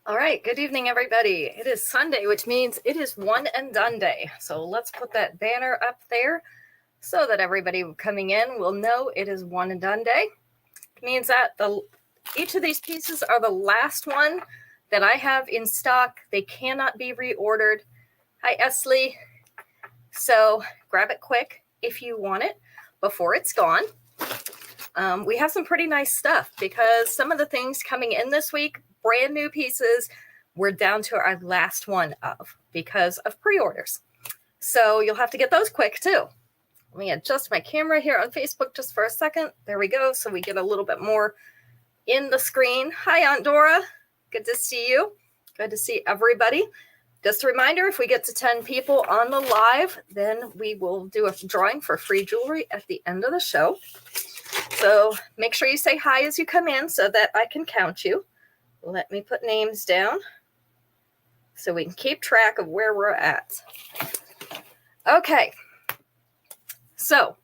All right, good evening, everybody. It is Sunday, which means it is one and done day. So let's put that banner up there so that everybody coming in will know it is one and done day. It means that each of these pieces are the last one that I have in stock. They cannot be reordered. Hi, Esley. So grab it quick if you want it before it's gone. We have some pretty nice stuff because some of the things coming in this week, brand new pieces, we're down to our last one of because of pre-orders. So you'll have to get those quick too. Let me adjust my camera here on Facebook just for a second. There we go. So we get a little bit more in the screen. Hi, Aunt Dora. Good to see you. Good to see everybody. Just a reminder, if we get to 10 people on the live, then we will do a drawing for free jewelry at the end of the show. So make sure you say hi as you come in so that I can count you. Let me put names down so we can keep track of where we're at. Okay, so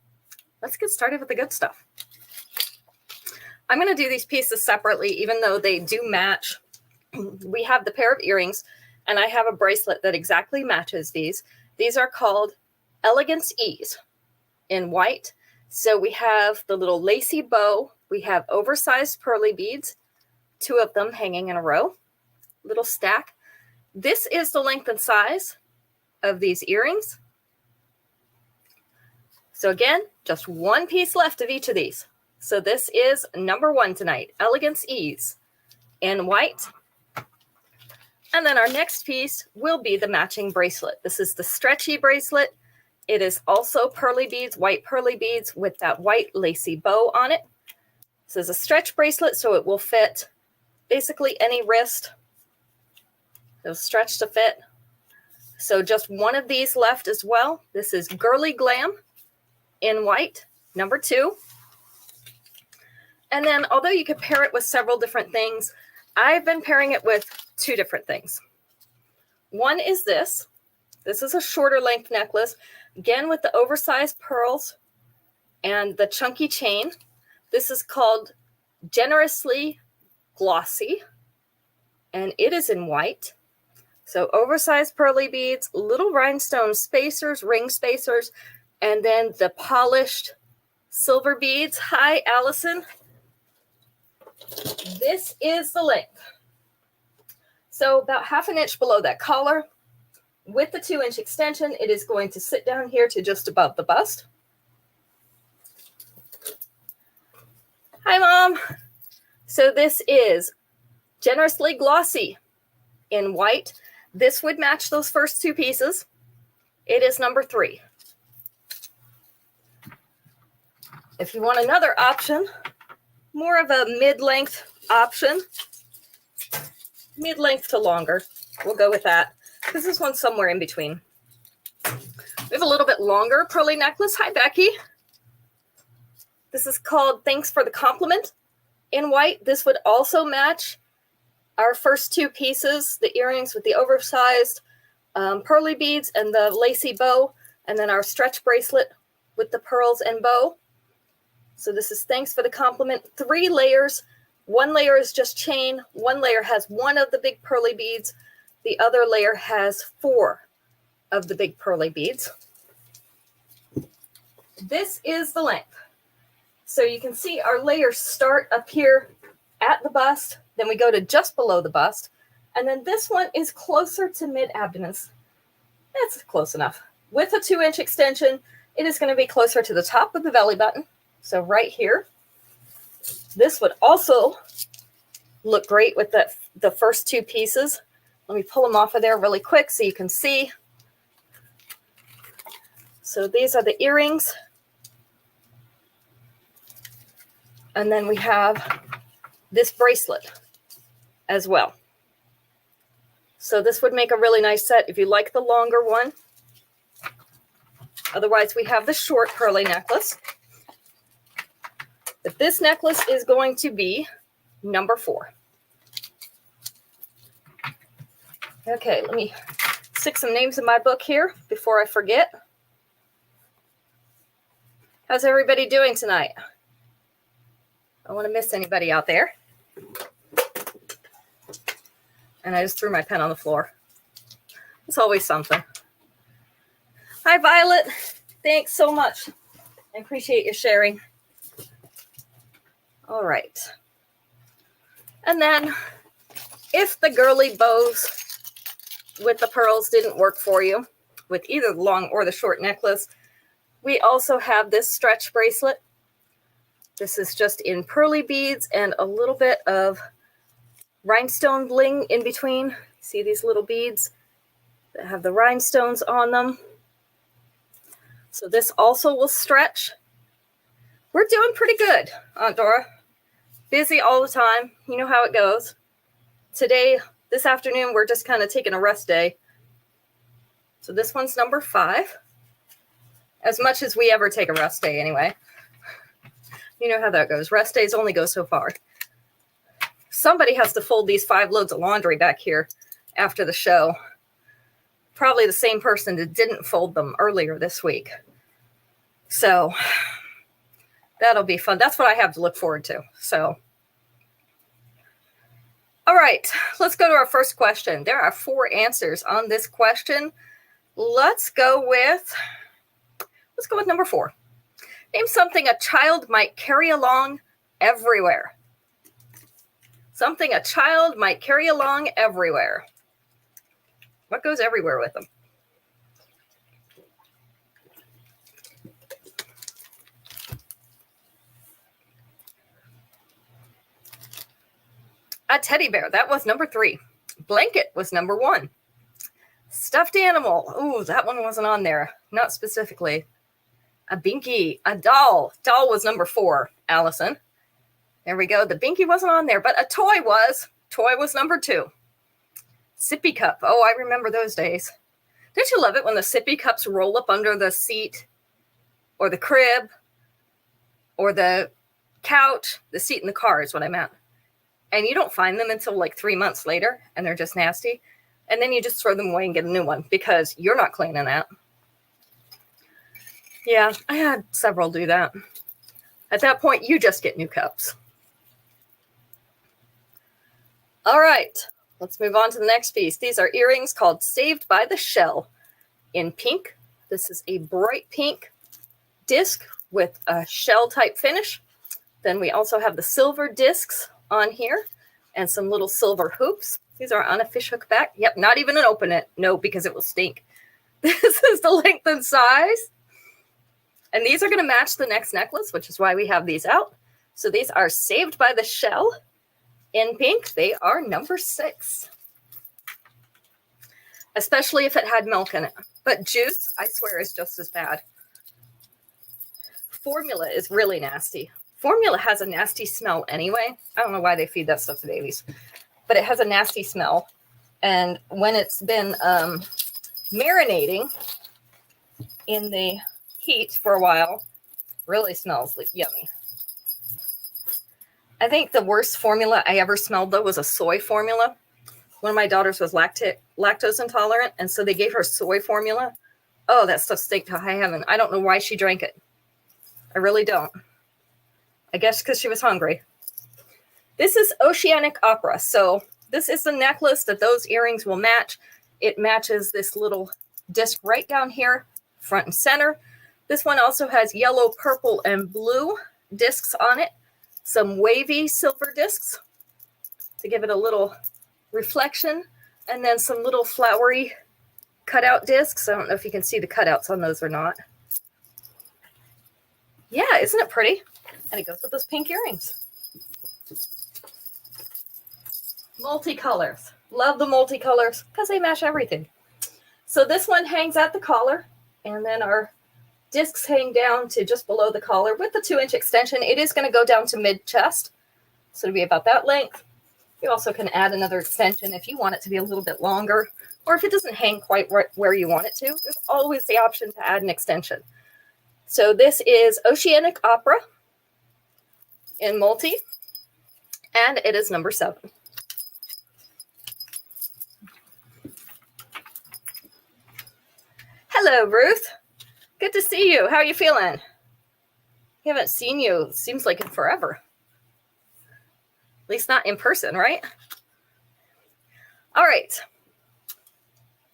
let's get started with the good stuff. I'm going to do these pieces separately, even though they do match. We have the pair of earrings, and I have a bracelet that exactly matches these. These are called Elegance Ease in white. So we have the little lacy bow. We have oversized pearly beads, 2 of them hanging in a row, little stack. This is the length and size of these earrings. So again, just one piece left of each of these. So this is number 1 tonight, Elegance Ease in white. And then our next piece will be the matching bracelet. This is the stretchy bracelet. It is also pearly beads, white pearly beads with that white lacy bow on it. This is a stretch bracelet, so it will fit basically any wrist. It'll stretch to fit. So just one of these left as well. This is Girly Glam in white, number 2. And then although you could pair it with several different things, I've been pairing it with 2 different things. One is this. This is a shorter length necklace, again with the oversized pearls and the chunky chain. This is called Generously Glossy, and it is in white. So oversized pearly beads, little rhinestone spacers, ring spacers, and then the polished silver beads. Hi, Allison. This is the length. So about 1/2 inch below that collar. With the 2-inch extension, it is going to sit down here to just above the bust. Hi, Mom. So this is Generously Glossy in white. This would match those first 2 pieces. It is number 3. If you want another option, more of a mid-length option, mid-length to longer, we'll go with that. This is one somewhere in between. We have a little bit longer pearly necklace. Hi, Becky. This is called Thanks for the Compliment in white. This would also match our first 2 pieces, the earrings with the oversized pearly beads and the lacy bow, and then our stretch bracelet with the pearls and bow. So this is Thanks for the Compliment. 3 layers. 1 layer is just chain. 1 layer has 1 of the big pearly beads. The other layer has 4 of the big pearly beads. This is the length. So you can see our layers start up here at the bust. Then we go to just below the bust. And then this one is closer to mid-abdomen. That's close enough. With a 2-inch extension, it is going to be closer to the top of the belly button. So right here. This would also look great with the first 2 pieces. Let me pull them off of there really quick so you can see. So these are the earrings. And then we have this bracelet as well. So this would make a really nice set if you like the longer one. Otherwise, we have the short pearly necklace. But this necklace is going to be number 4. Okay, let me stick some names in my book here before I forget. How's everybody doing tonight? I don't want to miss anybody out there. And I just threw my pen on the floor. It's always something. Hi, Violet. Thanks so much. I appreciate you sharing. All right. And then if the girly bows with the pearls didn't work for you, with either the long or the short necklace, we also have this stretch bracelet. This is just in pearly beads and a little bit of rhinestone bling in between. See these little beads that have the rhinestones on them? So this also will stretch. We're doing pretty good, Aunt Dora. Busy all the time. You know how it goes. Today, this afternoon, we're just kind of taking a rest day. So this one's number 5. As much as we ever take a rest day anyway. You know how that goes. Rest days only go so far. Somebody has to fold these 5 loads of laundry back here after the show. Probably the same person that didn't fold them earlier this week. So that'll be fun. That's what I have to look forward to. So, all right, let's go to our first question. There are 4 answers on this question. Let's go with number 4. Name something a child might carry along everywhere. Something a child might carry along everywhere. What goes everywhere with them? A teddy bear. That was number 3. Blanket was number 1. Stuffed animal. Ooh, that one wasn't on there. Not specifically. A binky. A doll. Doll was number 4, Allison. There we go. The binky wasn't on there, but a toy was. Toy was number 2. Sippy cup. Oh, I remember those days. Don't you love it when the sippy cups roll up under the seat or the crib or the couch? The seat in the car is what I meant. And you don't find them until like 3 months later, and they're just nasty. And then you just throw them away and get a new one because you're not cleaning that. Yeah, I had several do that. At that point, you just get new cups. All right, let's move on to the next piece. These are earrings called Saved by the Shell in pink. This is a bright pink disc with a shell type finish. Then we also have the silver discs on here and some little silver hoops. These are on a fish hook back. Yep, not even an open it. No, because it will stink. This is the length and size. And these are going to match the next necklace, which is why we have these out. So these are Saved by the Shell in pink. They are number 6. Especially if it had milk in it. But juice, I swear, is just as bad. Formula is really nasty. Formula has a nasty smell anyway. I don't know why they feed that stuff to babies. But it has a nasty smell. And when it's been marinating in the heat for a while, really smells yummy. I think the worst formula I ever smelled, though, was a soy formula. One of my daughters was lactose intolerant, and so they gave her soy formula. Oh, that stuff stank to high heaven. I don't know why she drank it. I really don't. I guess because she was hungry. This is Oceanic Opera. So this is the necklace that those earrings will match. It matches this little disc right down here, front and center. This one also has yellow, purple, and blue discs on it. Some wavy silver discs to give it a little reflection. And then some little flowery cutout discs. I don't know if you can see the cutouts on those or not. Yeah, isn't it pretty? And it goes with those pink earrings. Multicolors. Love the multicolors because they match everything. So this one hangs at the collar, and then our discs hang down to just below the collar with the 2-inch extension. It is going to go down to mid-chest, so it'll be about that length. You also can add another extension if you want it to be a little bit longer, or if it doesn't hang quite where you want it to. There's always the option to add an extension. So this is Oceanic Opera in multi, and it is number 7. Hello, Ruth. Good to see you. How are you feeling? We haven't seen you, seems like in forever. At least not in person, right? All right.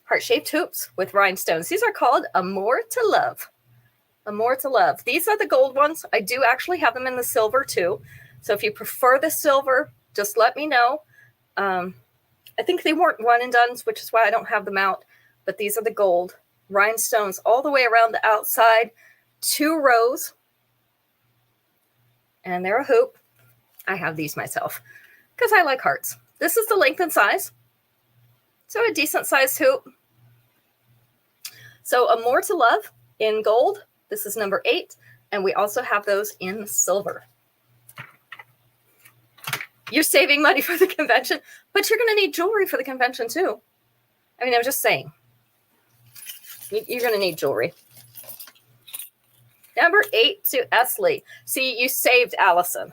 Heart-shaped hoops with rhinestones. These are called Amour to Love. Amour to Love. These are the gold ones. I do actually have them in the silver too. So if you prefer the silver, just let me know. I think they weren't one and dones, which is why I don't have them out. But these are the gold rhinestones all the way around the outside. 2 rows. And they're a hoop. I have these myself because I like hearts. This is the length and size. So a decent sized hoop. So Amour to Love in gold. This is number 8. And we also have those in silver. You're saving money for the convention, but you're going to need jewelry for the convention too. I mean, I'm just saying. You're going to need jewelry. Number 8 to Esley. See, you saved Allison.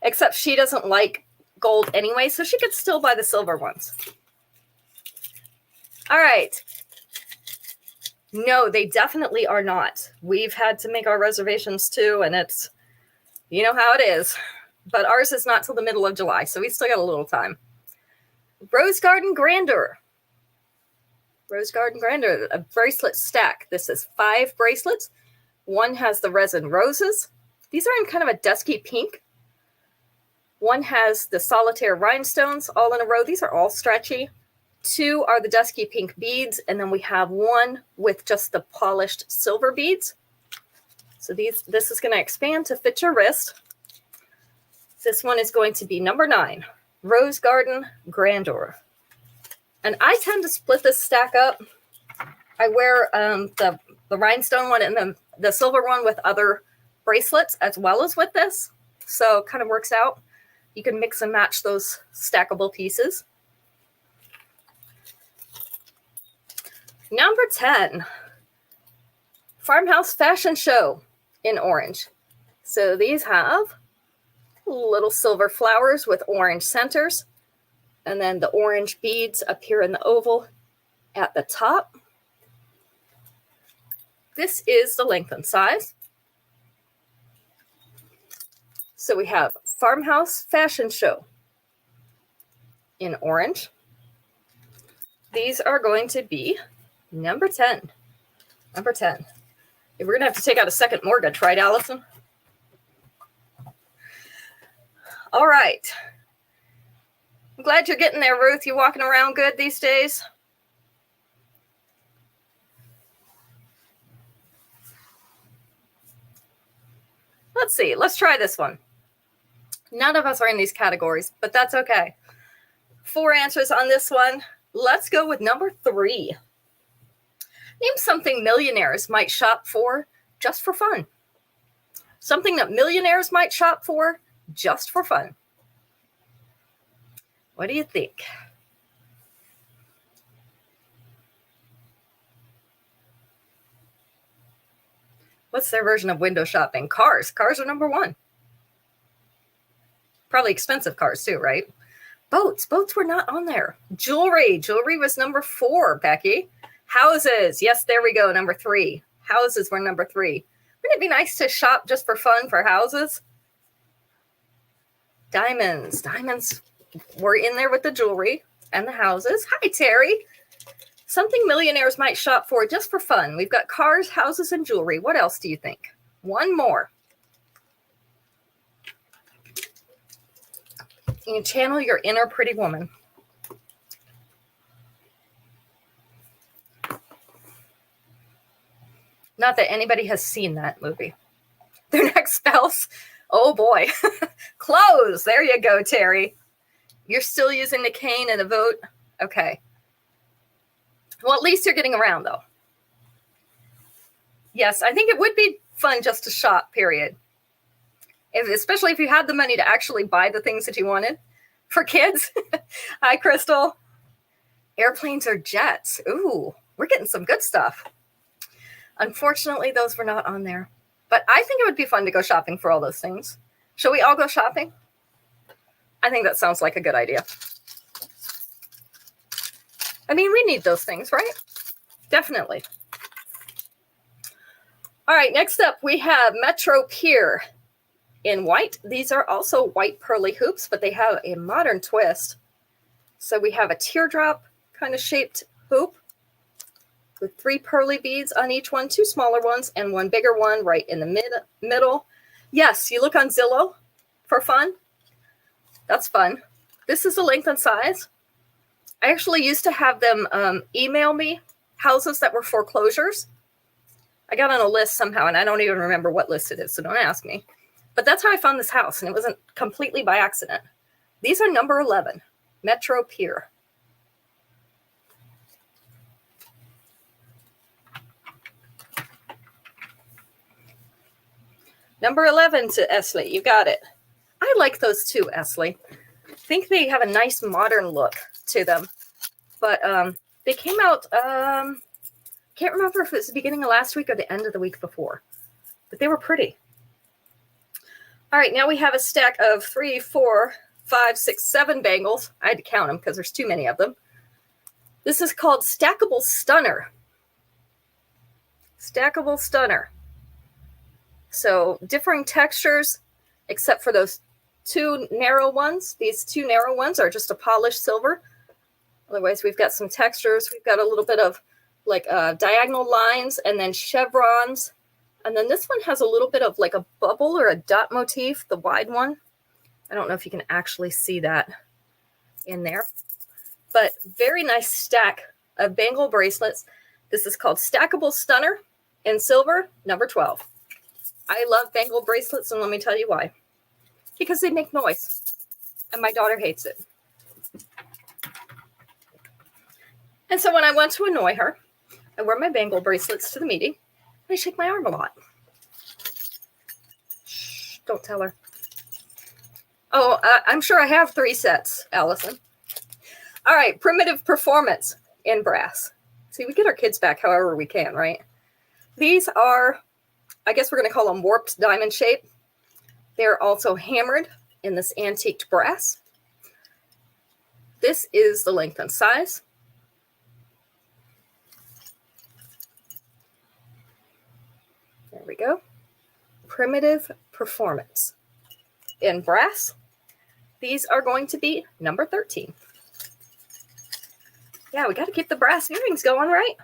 Except she doesn't like gold anyway, so she could still buy the silver ones. All right. No, they definitely are not. We've had to make our reservations too, and it's, you know how it is. But ours is not till the middle of July, so we still got a little time. Rose Garden Grandeur. Rose Garden Grandeur, a bracelet stack. This is 5 bracelets. One has the resin roses. These are in kind of a dusky pink. One has the solitaire rhinestones all in a row. These are all stretchy. 2 are the dusky pink beads, and then we have 1 with just the polished silver beads. So this is going to expand to fit your wrist. This one is going to be number 9, Rose Garden Grandeur. And I tend to split this stack up. I wear the rhinestone one and the silver one with other bracelets as well as with this. So it kind of works out. You can mix and match those stackable pieces. Number 10, Farmhouse Fashion Show in orange. So these have little silver flowers with orange centers, and then the orange beads appear in the oval at the top. This is the length and size. So we have Farmhouse Fashion Show in orange. These are going to be number 10. Number 10. We're going to have to take out a second mortgage, right, Allison? All right. I'm glad you're getting there, Ruth. You walking around good these days? Let's see. Let's try this one. None of us are in these categories, but that's okay. 4 answers on this one. Let's go with number 3. Name something millionaires might shop for just for fun. Something that millionaires might shop for just for fun. What do you think? What's their version of window shopping? Cars. Cars are number 1. Probably expensive cars too, right? Boats. Boats were not on there. Jewelry. Jewelry was number 4, Becky. Houses. Yes, there we go. Number 3. Houses were number 3. Wouldn't it be nice to shop just for fun for houses? Diamonds. Diamonds were in there with the jewelry and the houses. Hi, Terry. Something millionaires might shop for just for fun. We've got cars, houses, and jewelry. What else do you think? One more. You can channel your inner pretty woman. Not that anybody has seen that movie. Their next spouse. Oh boy. Clothes. There you go, Terry. You're still using the cane and the vote? Okay. Well, at least you're getting around, though. Yes, I think it would be fun just to shop, period. Especially if you had the money to actually buy the things that you wanted. For kids. Hi, Crystal. Airplanes or jets. Ooh, we're getting some good stuff. Unfortunately, those were not on there. But I think it would be fun to go shopping for all those things. Shall we all go shopping? I think that sounds like a good idea. I mean, we need those things, right? Definitely. All right, next up we have Metro Pier in white. These are also white pearly hoops, but they have a modern twist. So we have a teardrop kind of shaped hoop with 3 pearly beads on each one, 2 smaller ones and 1 bigger one right in the middle. Yes, you look on Zillow for fun. That's fun. This is the length and size. I actually used to have them email me houses that were foreclosures. I got on a list somehow, and I don't even remember what list it is, so don't ask me. But that's how I found this house, and it wasn't completely by accident. These are number 11, Metro Pier. Number 11 to Esley. You got it. I like those too, Esley. I think they have a nice modern look to them. But they came out, can't remember if it was the beginning of last week or the end of the week before. But they were pretty. All right, now we have a stack of 3, 4, 5, 6, 7 bangles. I had to count them because there's too many of them. This is called Stackable Stunner. Stackable Stunner. So differing textures, except for those 2 narrow ones. These 2 narrow ones are just a polished silver. Otherwise, we've got some textures. We've got a little bit of like diagonal lines and then chevrons. And then this one has a little bit of like a bubble or a dot motif, the wide one. I don't know if you can actually see that in there. But very nice stack of bangle bracelets. This is called Stackable Stunner in silver, number 12. I love bangle bracelets, and let me tell you why. Because they make noise, and my daughter hates it. And so when I want to annoy her, I wear my bangle bracelets to the meeting, and I shake my arm a lot. Shh, don't tell her. Oh, I'm sure I have 3 sets, Allison. All right, primitive performance in brass. See, we get our kids back however we can, right? These are, I guess we're going to call them warped diamond shape. They're also hammered in this antiqued brass. This is the length and size. There we go. Primitive performance in brass. These are going to be number 13. Yeah, we got to keep the brass earrings going, right?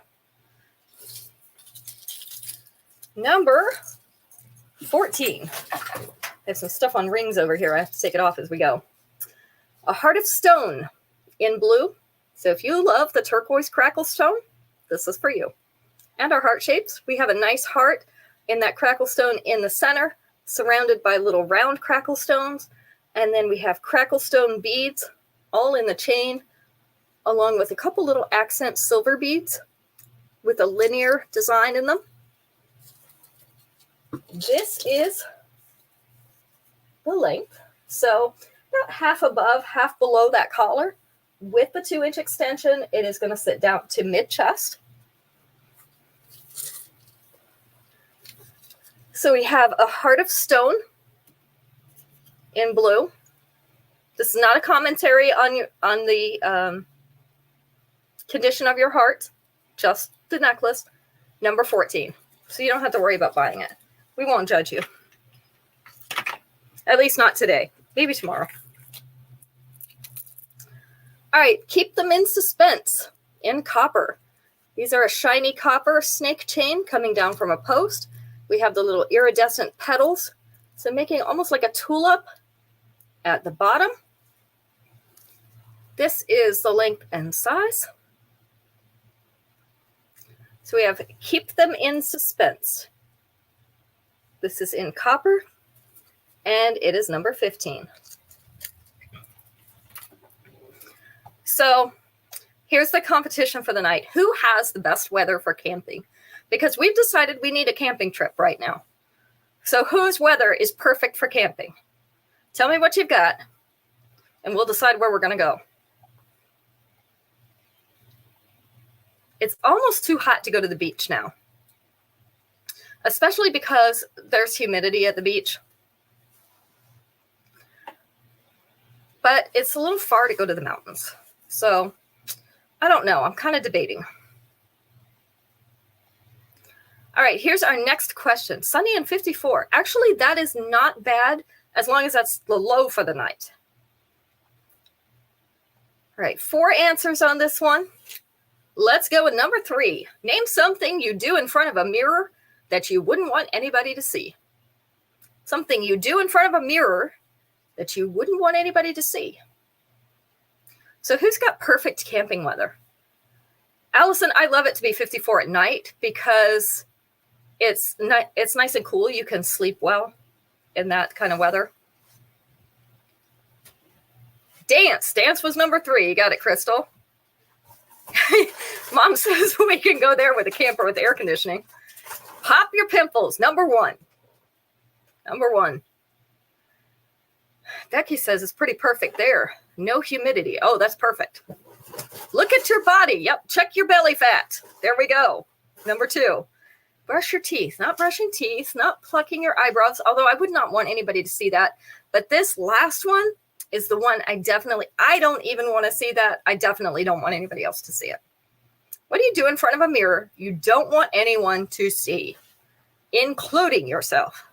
Number 14. I have some stuff on rings over here. I have to take it off as we go. A heart of stone in blue. So if you love the turquoise crackle stone, this is for you. And our heart shapes. We have a nice heart in that crackle stone in the center, surrounded by little round crackle stones. And then we have crackle stone beads all in the chain, along with a couple little accent silver beads with a linear design in them. This is the length. So about half above, half below that collar. With the 2-inch extension, it is going to sit down to mid-chest. So we have a heart of stone in blue. This is not a commentary on the condition of your heart, just the necklace, number 14. So you don't have to worry about buying it. We won't judge you. At least not today. Maybe tomorrow. All right, keep them in suspense in copper. These are a shiny copper snake chain coming down from a post. We have the little iridescent petals, so making almost like a tulip at the bottom. This is the length and size. So we have keep them in suspense. This is in copper, and it is number 15. So here's the competition for the night. Who has the best weather for camping? Because we've decided we need a camping trip right now. So whose weather is perfect for camping? Tell me what you've got, and we'll decide where we're going to go. It's almost too hot to go to the beach now, especially because there's humidity at the beach. But it's a little far to go to the mountains. So I don't know. I'm kind of debating. All right, here's our next question. Sunny and 54. Actually, that is not bad as long as that's the low for the night. All right, 4 answers on this one. Let's go with number 3. Name something you do in front of a mirror that you wouldn't want anybody to see. Something you do in front of a mirror that you wouldn't want anybody to see. So who's got perfect camping weather? Allison, I love it to be 54 at night because it's nice and cool. You can sleep well in that kind of weather. Dance was number 3. You got it, Crystal. Mom says we can go there with a camper with air conditioning. Pop your pimples, number 1. Number 1. Becky says it's pretty perfect there. No humidity. Oh, that's perfect. Look at your body. Yep, check your belly fat. There we go. Number 2. Brush your teeth. Not brushing teeth, not plucking your eyebrows, although I would not want anybody to see that. But this last one is the one I don't even want to see that. I definitely don't want anybody else to see it. What do you do in front of a mirror you don't want anyone to see, including yourself?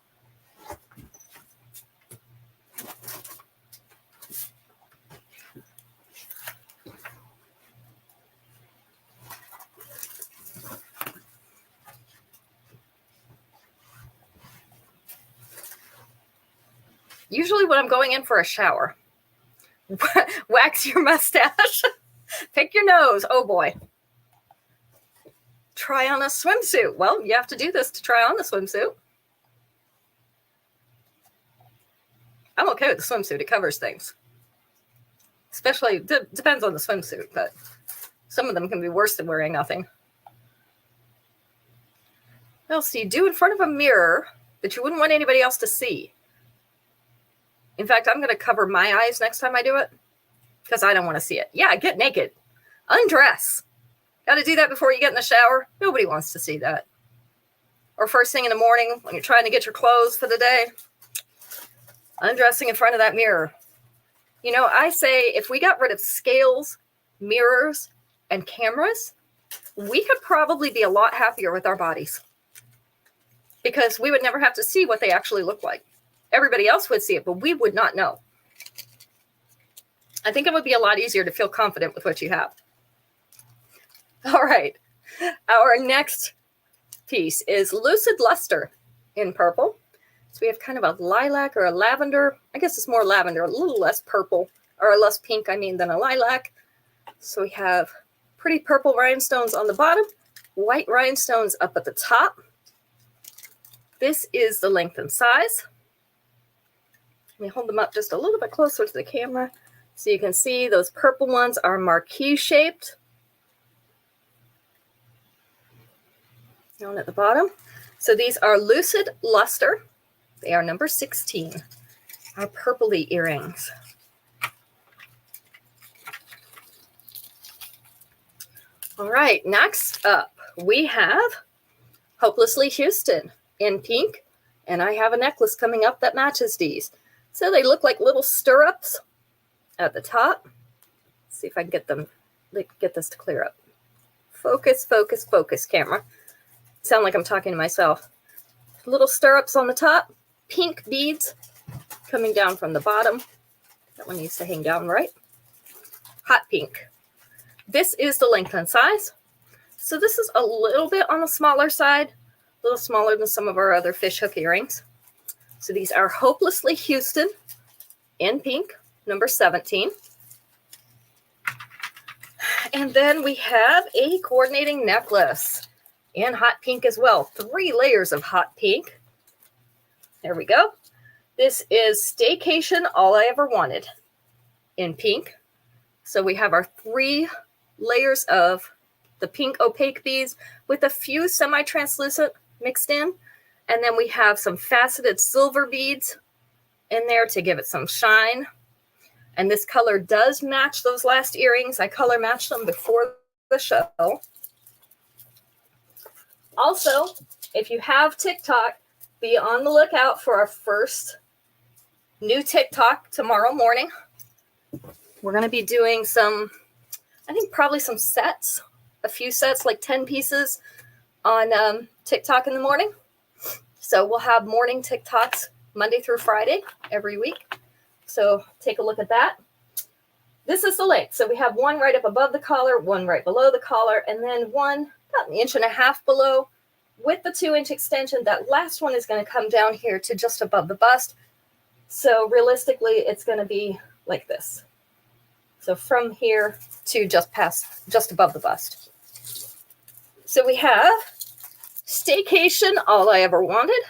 Usually when I'm going in for a shower. Wax your mustache. Pick your nose. Oh boy. Try on a swimsuit. Well, you have to do this to try on the swimsuit. I'm okay with the swimsuit. It covers things. Especially, depends on the swimsuit, but some of them can be worse than wearing nothing. What else do you do in front of a mirror that you wouldn't want anybody else to see? In fact, I'm going to cover my eyes next time I do it because I don't want to see it. Yeah, get naked. Undress. Got to do that before you get in the shower. Nobody wants to see that. Or first thing in the morning when you're trying to get your clothes for the day. Undressing in front of that mirror. You know, I say if we got rid of scales, mirrors, and cameras, we could probably be a lot happier with our bodies. Because we would never have to see what they actually look like. Everybody else would see it, but we would not know. I think it would be a lot easier to feel confident with what you have. All right. Our next piece is Lucid Luster in purple. So we have kind of a lilac or a lavender. I guess it's more lavender, a little less purple, or less pink, than a lilac. So we have pretty purple rhinestones on the bottom, white rhinestones up at the top. This is the length and size. Let me hold them up just a little bit closer to the camera so you can see those purple ones are marquee shaped. Down at the bottom. So these are Lucid Luster. They are number 16. Our purpley earrings. All right, next up we have Hopelessly Houston in pink. And I have a necklace coming up that matches these. So they look like little stirrups at the top. Let's see if I can get this to clear up. Focus, focus, focus, camera. Sound like I'm talking to myself. Little stirrups on the top, pink beads coming down from the bottom. That one needs to hang down right. Hot pink. This is the length and size. So this is a little bit on the smaller side, a little smaller than some of our other fishhook earrings. So these are Hopelessly Houston in pink, number 17. And then we have a coordinating necklace in hot pink as well. 3 layers of hot pink. There we go. This is Staycation All I Ever Wanted in pink. So we have our 3 layers of the pink opaque beads with a few semi-translucent mixed in. And then we have some faceted silver beads in there to give it some shine. And this color does match those last earrings. I color matched them before the show. Also, if you have TikTok, be on the lookout for our first new TikTok tomorrow morning. We're going to be doing some, I think probably some sets, a few sets, like 10 pieces on TikTok in the morning. So we'll have morning TikToks Monday through Friday every week. So take a look at that. This is the length. So we have one right up above the collar, one right below the collar, and then one about 1.5 inches below with the 2-inch extension. That last one is going to come down here to just above the bust. So realistically, it's going to be like this. So from here to just above the bust. So we have Staycation, All I Ever Wanted.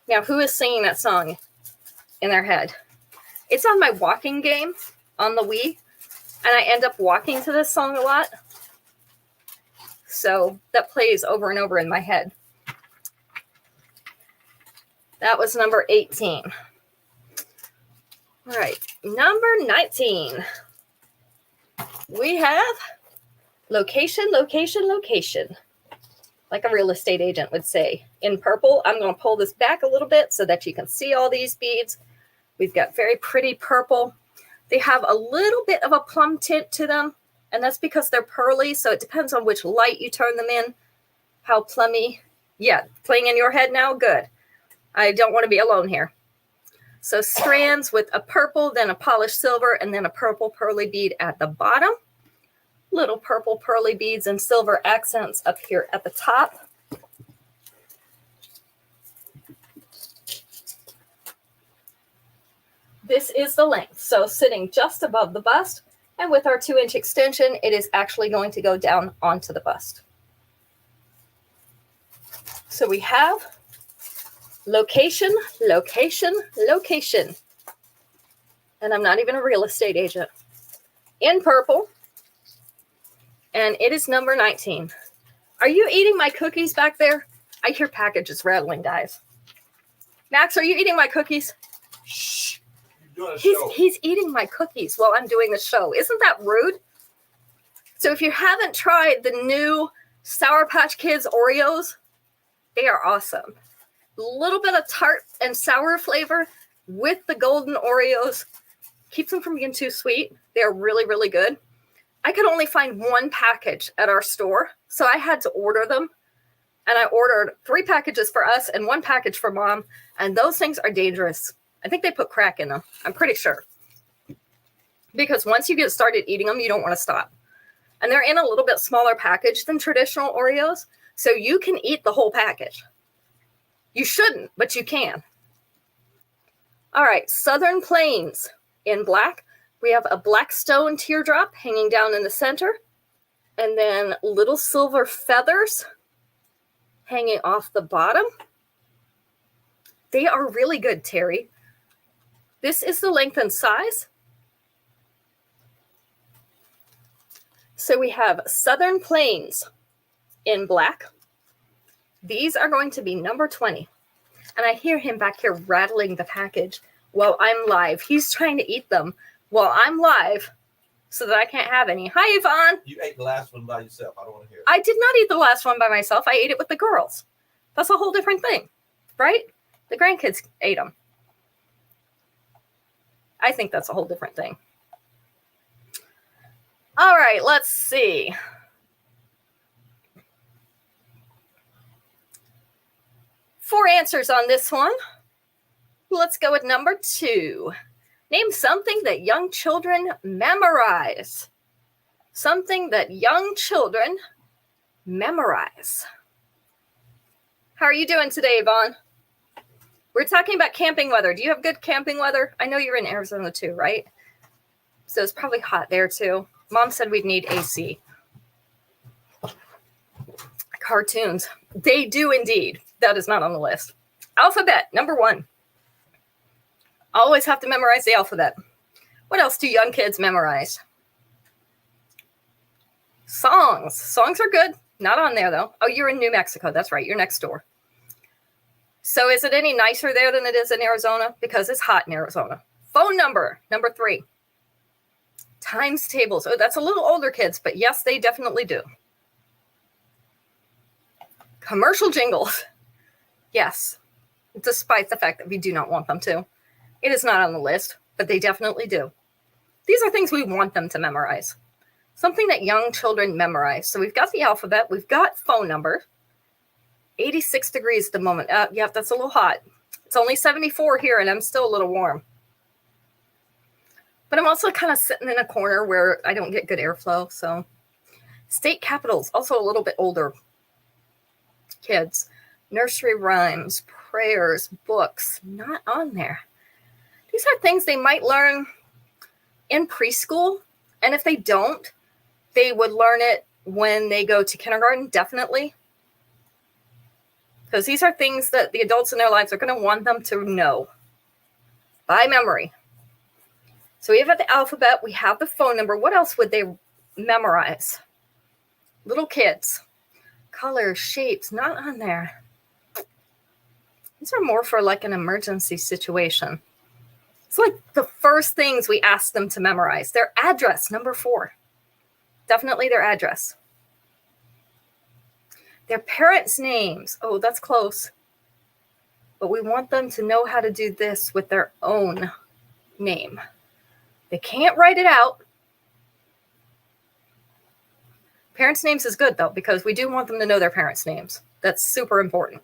Now, who is singing that song in their head? It's on my walking game on the Wii, and I end up walking to this song a lot. So that plays over and over in my head. That was number 18. All right, number 19. We have Location, Location, Location. Like a real estate agent would say. In purple, I'm going to pull this back a little bit so that you can see all these beads. We've got very pretty purple. They have a little bit of a plum tint to them, and that's because they're pearly, so it depends on which light you turn them in, how plummy. Yeah, playing in your head now? Good. I don't want to be alone here. So strands with a purple, then a polished silver, and then a purple pearly bead at the bottom. Little purple pearly beads and silver accents up here at the top. This is the length. So sitting just above the bust, and with our 2-inch extension, it is actually going to go down onto the bust. So we have Location, Location, Location. And I'm not even a real estate agent. In purple. And it is number 19. Are you eating my cookies back there? I hear packages rattling, guys. Max, are you eating my cookies? Shh. He's eating my cookies while I'm doing the show. Isn't that rude? So if you haven't tried the new Sour Patch Kids Oreos, they are awesome. A little bit of tart and sour flavor with the golden Oreos. Keeps them from being too sweet. They're really, really good. I could only find one package at our store, so I had to order them. And I ordered 3 packages for us and 1 package for Mom. And those things are dangerous. I think they put crack in them. I'm pretty sure. Because once you get started eating them, you don't want to stop. And they're in a little bit smaller package than traditional Oreos. So you can eat the whole package. You shouldn't, but you can. All right, Southern Plains in black. We have a black stone teardrop hanging down in the center. And then little silver feathers hanging off the bottom. They are really good, Terry. This is the length and size. So we have Southern Plains in black. These are going to be number 20. And I hear him back here rattling the package while I'm live. He's trying to eat them while I'm live so that I can't have any. Hi, Yvonne. You ate the last one by yourself. I don't want to hear it. I did not eat the last one by myself. I ate it with the girls. That's a whole different thing, right? The grandkids ate them. I think that's a whole different thing. All right, let's see. Four answers on this one. Let's go with number 2. Name something that young children memorize. Something that young children memorize. How are you doing today, Yvonne? We're talking about camping weather. Do you have good camping weather? I know you're in Arizona too, right? So it's probably hot there too. Mom said we'd need AC. Cartoons. They do indeed. That is not on the list. Alphabet, number 1. Always have to memorize the alphabet. What else do young kids memorize? Songs. Songs are good. Not on there, though. Oh, you're in New Mexico. That's right. You're next door. So is it any nicer there than it is in Arizona? Because it's hot in Arizona. Phone number, number 3. Times tables. Oh, that's a little older kids, but yes, they definitely do. Commercial jingles. Yes, despite the fact that we do not want them to. It is not on the list, but they definitely do. These are things we want them to memorize. Something that young children memorize. So we've got the alphabet. We've got phone number. 86 degrees at the moment. Yeah, that's a little hot. It's only 74 here, and I'm still a little warm. But I'm also kind of sitting in a corner where I don't get good airflow. So state capitals, also a little bit older kids. Nursery rhymes, prayers, books, not on there. These are things they might learn in preschool. And if they don't, they would learn it when they go to kindergarten, definitely. Because these are things that the adults in their lives are going to want them to know by memory. So we have the alphabet, we have the phone number. What else would they memorize? Little kids. Colors, shapes, not on there. These are more for like an emergency situation. It's like the first things we ask them to memorize. Their address, number 4. Definitely their address. Their parents' names. Oh, that's close. But we want them to know how to do this with their own name. They can't write it out. Parents' names is good, though, because we do want them to know their parents' names. That's super important.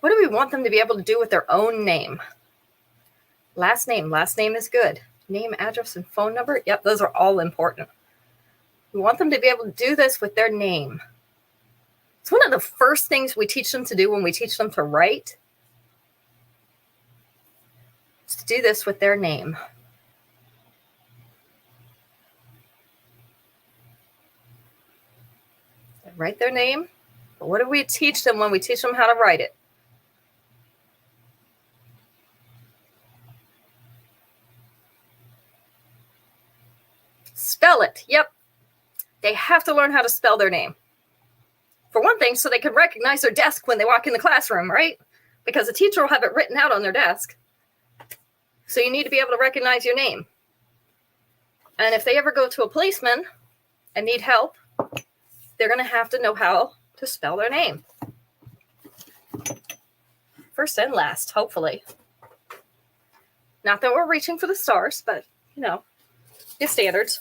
What do we want them to be able to do with their own name? Last name. Last name is good. Name, address, and phone number. Yep, those are all important. We want them to be able to do this with their name. It's one of the first things we teach them to do when we teach them to write. Is to do this with their name. They write their name. But what do we teach them when we teach them how to write it? Spell it. Yep. They have to learn how to spell their name. For one thing, so they can recognize their desk when they walk in the classroom, right? Because the teacher will have it written out on their desk. So you need to be able to recognize your name. And if they ever go to a policeman and need help, they're going to have to know how to spell their name. First and last, hopefully. Not that we're reaching for the stars, but, you know, your standards.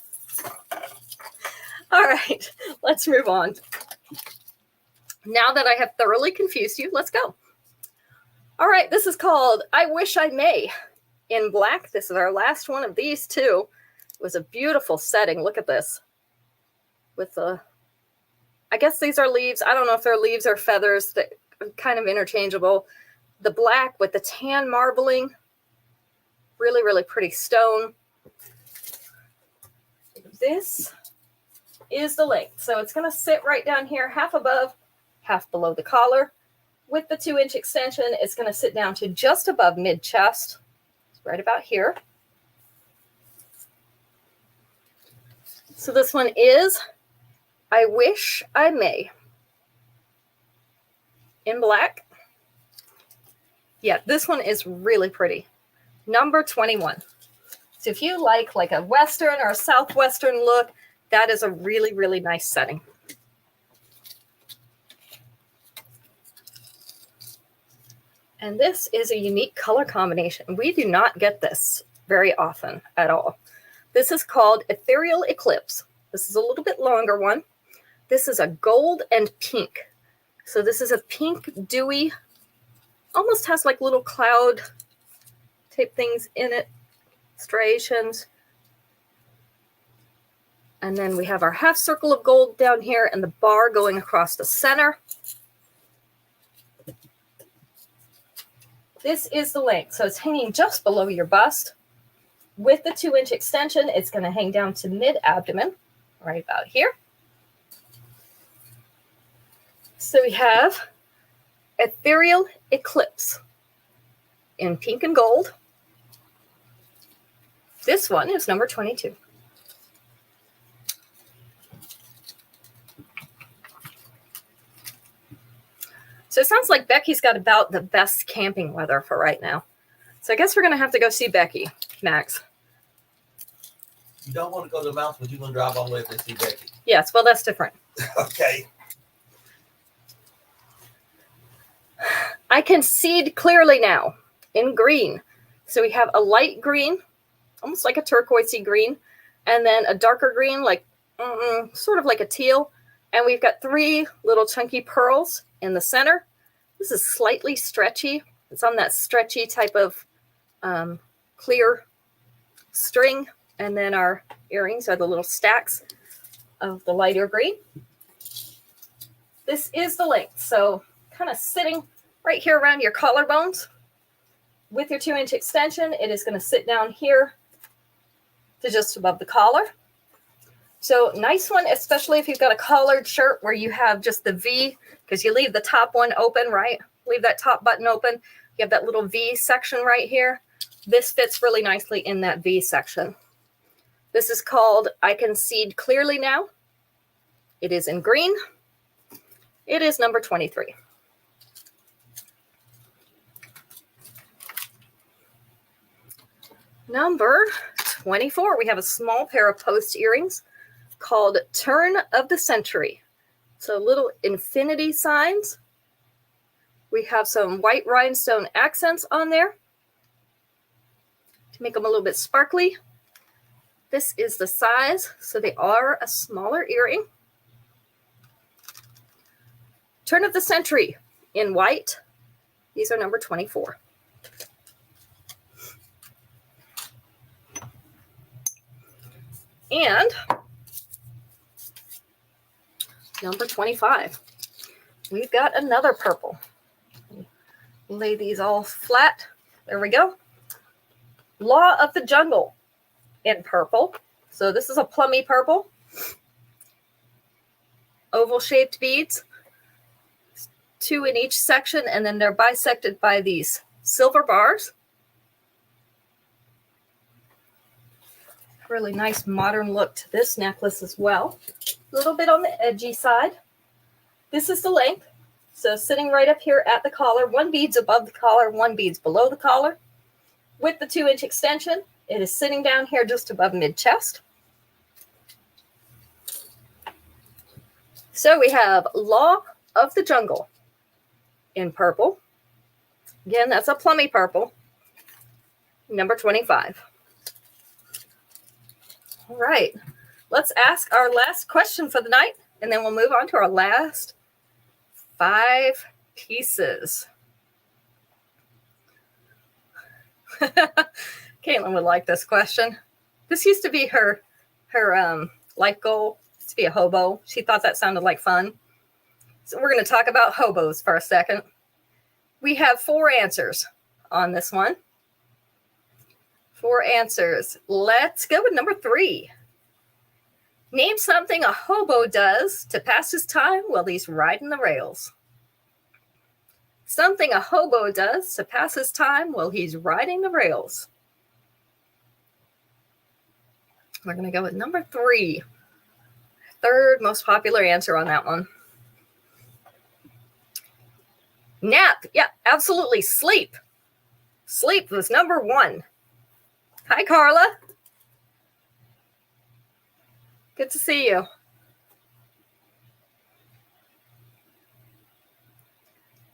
All right, let's move on. Now that I have thoroughly confused you, let's go. All right, this is called I Wish I May in black. This is our last one of these two. It was a beautiful setting. Look at this. With the, I guess these are leaves. I don't know if they're leaves or feathers. That are kind of interchangeable. The black with the tan marbling. Really, really pretty stone. This is the length. So it's going to sit right down here, half above, half below the collar. With the 2-inch extension, it's going to sit down to just above mid-chest. It's right about here. So this one is I Wish I May in black. Yeah, this one is really pretty. Number 21. So if you like a Western or a Southwestern look, that is a really, really nice setting. And this is a unique color combination. We do not get this very often at all. This is called Ethereal Eclipse. This is a little bit longer one. This is a gold and pink. So this is a pink, dewy, almost has like little cloud type things in it. Striations. And then we have our half circle of gold down here and the bar going across the center. This is the length. So it's hanging just below your bust. With the 2-inch extension, it's going to hang down to mid-abdomen, right about here. So we have Ethereal Eclipse in pink and gold. This one is number 22. So it sounds like Becky's got about the best camping weather for right now. So I guess we're going to have to go see Becky, Max. You don't want to go to the mountains, but you're going to drive all the way up to see Becky. Yes, well, that's different. Okay. I can see clearly now in green. So we have a light green, almost like a turquoisey green, and then a darker green, like sort of like a teal. And we've got 3 little chunky pearls in the center. This is slightly stretchy. It's on that stretchy type of clear string, and then our earrings are the little stacks of the lighter green. This is the length, so kind of sitting right here around your collarbones. With your 2-inch extension, it is going to sit down here to just above the collar. So nice one, especially if you've got a collared shirt where you have just the V, because you leave the top one open, right? Leave that top button open. You have that little V section right here. This fits really nicely in that V section. This is called I Can See Clearly Now. It is in green. It is number 23. Number 24, we have a small pair of post earrings called Turn of the Century. So little infinity signs. We have some white rhinestone accents on there to make them a little bit sparkly. This is the size, so they are a smaller earring. Turn of the Century in white. These are number 24. And number 25, we've got another purple. Lay these all flat. There we go. Law of the Jungle in purple. So this is a plummy purple. Oval-shaped beads, 2 in each section, and then they're bisected by these silver bars. Really nice modern look to this necklace as well. A little bit on the edgy side. This is the length. So sitting right up here at the collar, 1 bead's above the collar, 1 bead's below the collar. With the 2-inch extension, it is sitting down here just above mid-chest. So we have Law of the Jungle in purple. Again, that's a plummy purple. Number 25. All right, let's ask our last question for the night, and then we'll move on to our last 5 pieces. Caitlin would like this question. This used to be her life goal, to be a hobo. She thought that sounded like fun. So we're going to talk about hobos for a second. We have 4 answers on this one. 4 answers. Let's go with number 3. Name something a hobo does to pass his time while he's riding the rails. Something a hobo does to pass his time while he's riding the rails. We're going to go with number 3. 3rd most popular answer on that one. Nap. Yeah, absolutely. Sleep. Sleep was number 1. Hi, Carla. Good to see you.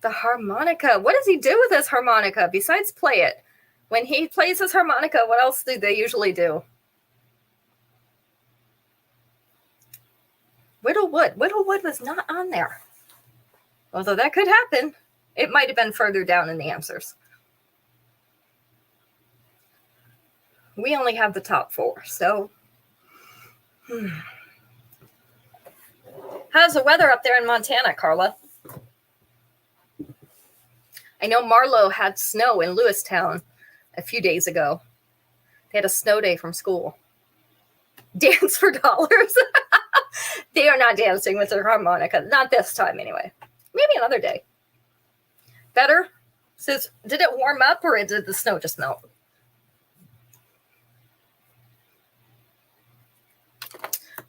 The harmonica. What does he do with his harmonica besides play it? When he plays his harmonica, what else do they usually do? Whittlewood. Whittlewood was not on there. Although that could happen. It might have been further down in the answers. We only have the top 4, so. How's the weather up there in Montana, Carla? I know Marlowe had snow in Lewistown a few days ago. They had a snow day from school. Dance for dollars. They are not dancing with their harmonica. Not this time, anyway. Maybe another day. Better? Says, did it warm up or did the snow just melt?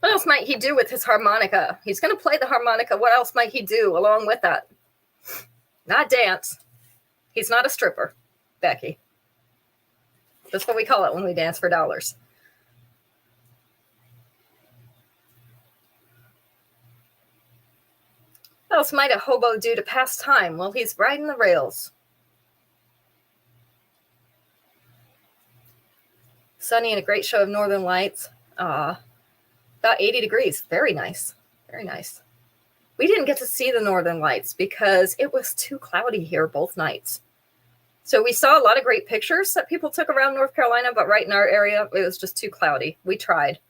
What else might he do with his harmonica? He's going to play the harmonica. What else might he do along with that? Not dance. He's not a stripper, Becky. That's what we call it when we dance for dollars. What else might a hobo do to pass time while he's riding the rails? Sunny and a great show of northern lights. About 80 degrees. Very nice. Very nice. We didn't get to see the northern lights because it was too cloudy here both nights. So we saw a lot of great pictures that people took around North Carolina, but right in our area, it was just too cloudy. We tried.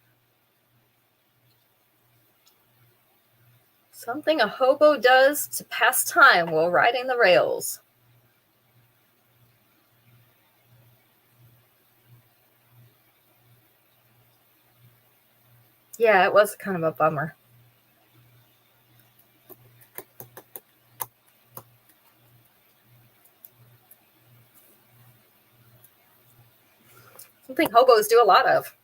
Something a hobo does to pass time while riding the rails. Yeah, it was kind of a bummer. Something hobos do a lot of.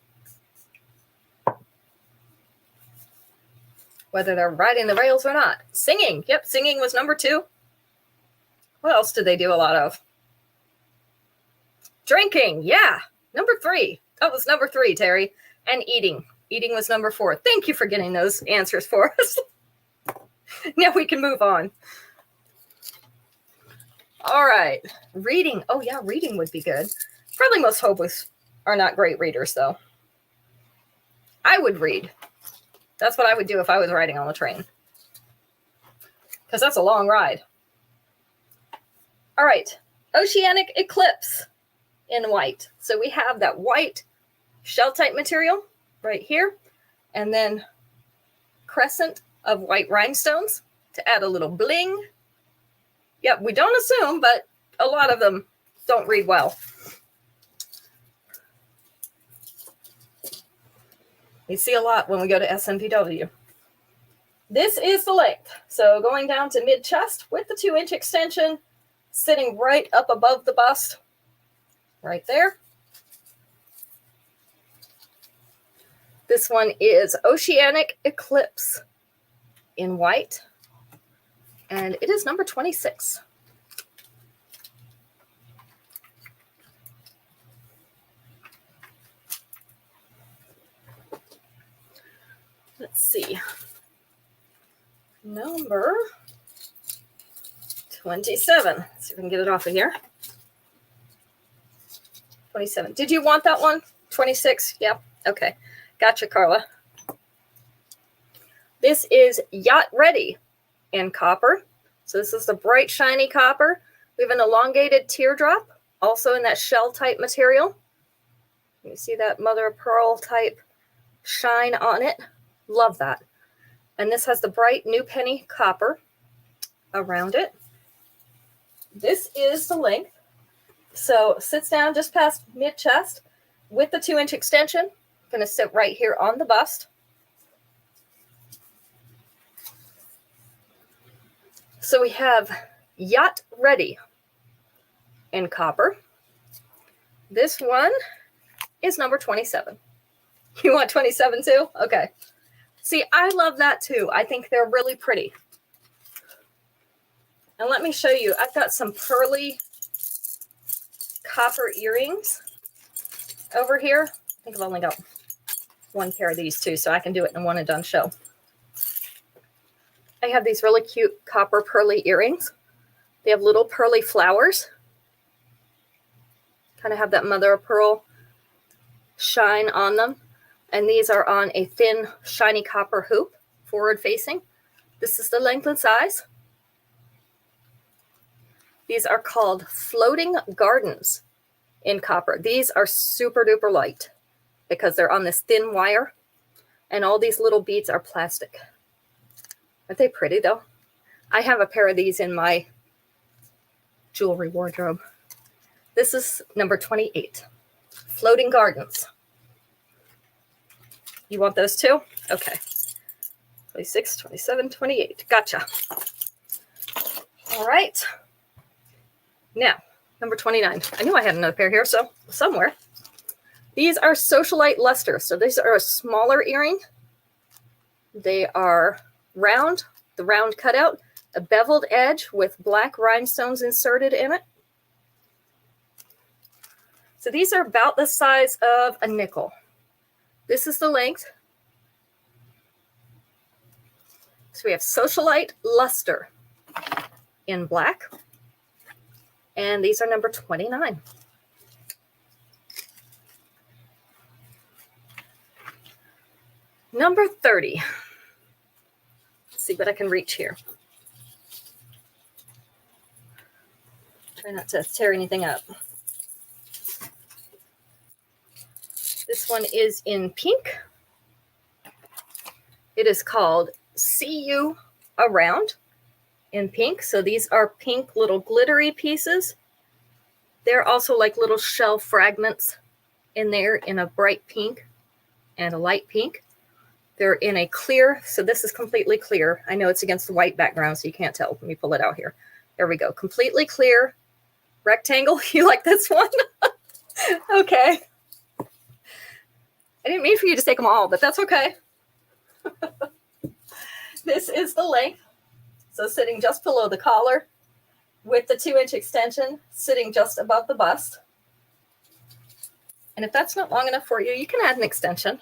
Whether they're riding the rails or not. Singing. Yep, singing was number 2. What else did they do a lot of? Drinking. Yeah, number 3. That was number 3, Terry. And eating. Eating was number 4. Thank you for getting those answers for us. Now we can move on. All right. Reading. Oh, yeah, reading would be good. Probably most hobos are not great readers, though. I would read. That's what I would do if I was riding on the train. Because that's a long ride. All right. Oceanic eclipse in white. So we have that white shell-type material right here. And then crescent of white rhinestones to add a little bling. Yep, we don't assume, but a lot of them don't read well. We see a lot when we go to SMPW. This is the length. So going down to mid-chest with the 2-inch extension, sitting right up above the bust, right there. This one is Oceanic Eclipse in white, and it is number 26. Let's see. Number 27. Let's see if we can get it off of here. 27. Did you want that one? 26? Yeah. Okay. Gotcha, Carla. This is Yacht Ready in copper. So this is the bright, shiny copper. We have an elongated teardrop, also in that shell type material. You see that mother of pearl type shine on it. Love that. And this has the bright new penny copper around it. This is the length. So sits down just past mid-chest with the 2-inch extension. Going to sit right here on the bust. So we have Yacht Ready in copper. This one is number 27. You want 27 too? Okay. See, I love that too. I think they're really pretty. And let me show you. I've got some pearly copper earrings over here. I think I've only got one pair of these too, so I can do it in a one and done show. I have these really cute copper pearly earrings. They have little pearly flowers. Kind of have that mother of pearl shine on them. And these are on a thin, shiny copper hoop, forward facing. This is the length and size. These are called Floating Gardens in copper. These are super duper light because they're on this thin wire. And all these little beads are plastic. Aren't they pretty though? I have a pair of these in my jewelry wardrobe. This is number 28. Floating Gardens. You want those too? Okay. 26, 27, 28. Gotcha. All right. Now, number 29. I knew I had another pair here, so somewhere. These are Socialite Luster. So these are a smaller earring. They are round, the round cutout, a beveled edge with black rhinestones inserted in it. So these are about the size of a nickel. This is the length. So we have Socialite Luster in black. And these are number 29. Number 30. Let's see what I can reach here. Try not to tear anything up. This one is in pink. It is called See You Around in pink. So these are pink little glittery pieces. They're also like little shell fragments in there in a bright pink and a light pink. They're in a clear, so this is completely clear. I know it's against the white background, so you can't tell. Let me pull it out here. There we go. Completely clear rectangle. You like this one? Okay. I didn't mean for you to take them all, but that's okay. This is the length. So sitting just below the collar with the 2-inch extension sitting just above the bust. And if that's not long enough for you, you can add an extension.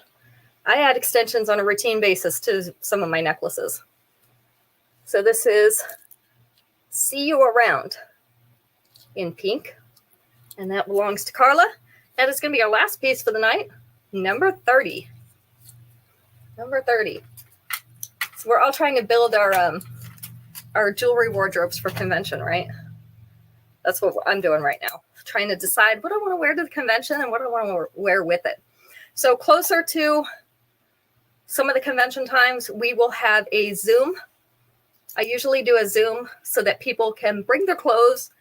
I add extensions on a routine basis to some of my necklaces. So this is See You Around in pink. And that belongs to Carla. That is going to be our last piece for the night. Number 30. Number 30. So we're all trying to build our jewelry wardrobes for convention, right? That's what I'm doing right now. Trying to decide what I want to wear to the convention and what I want to wear with it. So closer to some of the convention times, we will have a Zoom. I usually do a Zoom so that people can bring their clothes,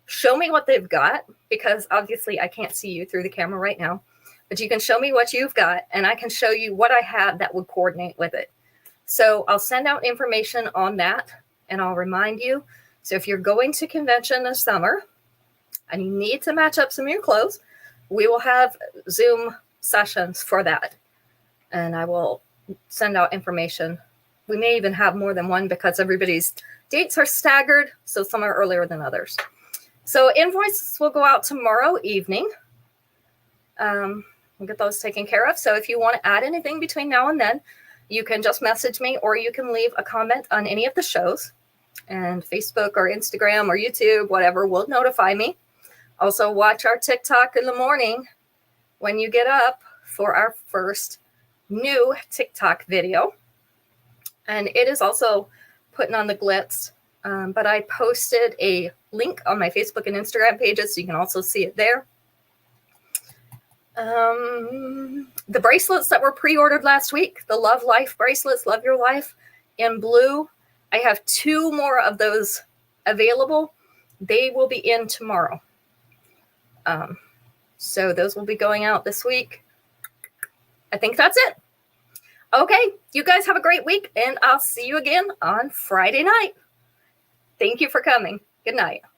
show me what they've got, because obviously I can't see you through the camera right now, but you can show me what you've got and I can show you what I have that would coordinate with it. So I'll send out information on that and I'll remind you. So if you're going to convention this summer and you need to match up some of your clothes, we will have Zoom sessions for that. And I will send out information. We may even have more than one because everybody's dates are staggered. So some are earlier than others. So invoices will go out tomorrow evening. We'll get those taken care of. So if you want to add anything between now and then, you can just message me or you can leave a comment on any of the shows. And Facebook or Instagram or YouTube, whatever, will notify me. Also watch our TikTok in the morning when you get up for our first new TikTok video. And it is also Putting on the Glitz. But I posted a link on my Facebook and Instagram pages, so you can also see it there. The bracelets that were pre-ordered last week, the Love Life bracelets, Love Your Life in blue. I have 2 more of those available. They will be in tomorrow. So those will be going out this week. I think that's it. Okay, you guys have a great week, and I'll see you again on Friday night. Thank you for coming. Good night.